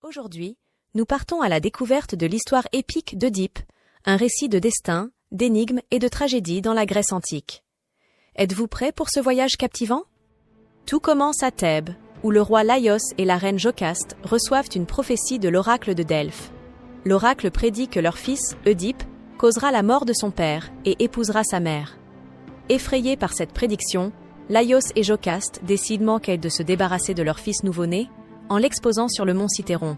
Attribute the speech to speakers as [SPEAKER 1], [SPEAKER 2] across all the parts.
[SPEAKER 1] Aujourd'hui, nous partons à la découverte de l'histoire épique d'Œdipe, un récit de destin, d'énigmes et de tragédies dans la Grèce antique. Êtes-vous prêts pour ce voyage captivant? Tout commence à Thèbes, où le roi Laïos et la reine Jocaste reçoivent une prophétie de l'oracle de Delphes. L'oracle prédit que leur fils, Œdipe, causera la mort de son père et épousera sa mère. Effrayés par cette prédiction, Laïos et Jocaste décident manquer de se débarrasser de leur fils nouveau-né en l'exposant sur le mont Cithéron.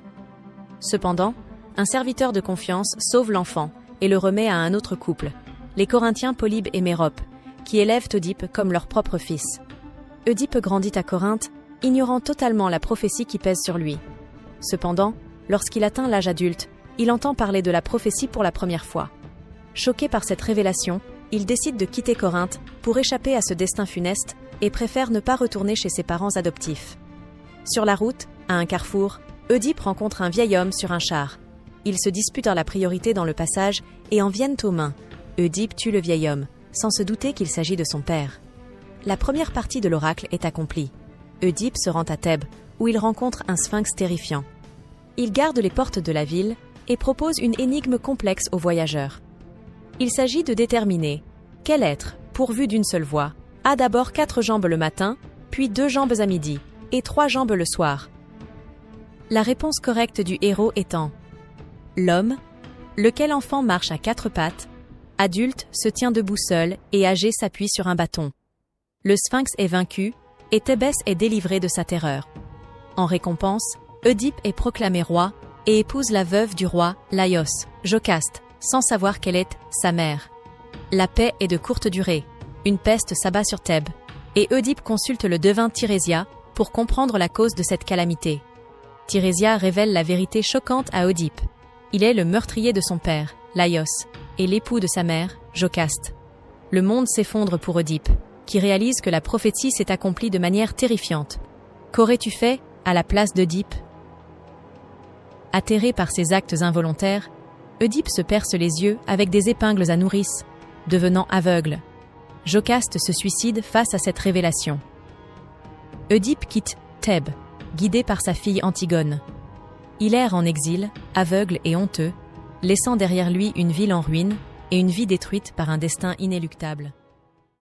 [SPEAKER 1] Cependant, un serviteur de confiance sauve l'enfant et le remet à un autre couple, les Corinthiens Polybe et Mérope, qui élèvent Œdipe comme leur propre fils. Œdipe grandit à Corinthe, ignorant totalement la prophétie qui pèse sur lui. Cependant, lorsqu'il atteint l'âge adulte, il entend parler de la prophétie pour la première fois. Choqué par cette révélation, il décide de quitter Corinthe pour échapper à ce destin funeste et préfère ne pas retourner chez ses parents adoptifs. Sur la route, à un carrefour, Œdipe rencontre un vieil homme sur un char. Ils se disputent la priorité dans le passage et en viennent aux mains. Œdipe tue le vieil homme, sans se douter qu'il s'agit de son père. La première partie de l'oracle est accomplie. Œdipe se rend à Thèbes, où il rencontre un sphinx terrifiant. Il garde les portes de la ville et propose une énigme complexe aux voyageurs. Il s'agit de déterminer quel être, pourvu d'une seule voix, a d'abord 4 jambes le matin, puis 2 jambes à midi, et 3 jambes le soir. La réponse correcte du héros étant l'homme, lequel enfant marche à 4 pattes, adulte se tient debout seul et âgé s'appuie sur un bâton. Le sphinx est vaincu et Thébès est délivré de sa terreur. En récompense, Œdipe est proclamé roi et épouse la veuve du roi, Laïos, Jocaste, sans savoir quelle est sa mère. La paix est de courte durée. Une peste s'abat sur Thèbes, et Œdipe consulte le devin Tirésia pour comprendre la cause de cette calamité. Tirésia révèle la vérité choquante à Œdipe. Il est le meurtrier de son père, Laïos, et l'époux de sa mère, Jocaste. Le monde s'effondre pour Œdipe, qui réalise que la prophétie s'est accomplie de manière terrifiante. Qu'aurais-tu fait à la place d'Œdipe? Atterré par ses actes involontaires, Œdipe se perce les yeux avec des épingles à nourrice, devenant aveugle. Jocaste se suicide face à cette révélation. Œdipe quitte Thèbes, guidé par sa fille Antigone. Il erre en exil, aveugle et honteux, laissant derrière lui une ville en ruine et une vie détruite par un destin inéluctable.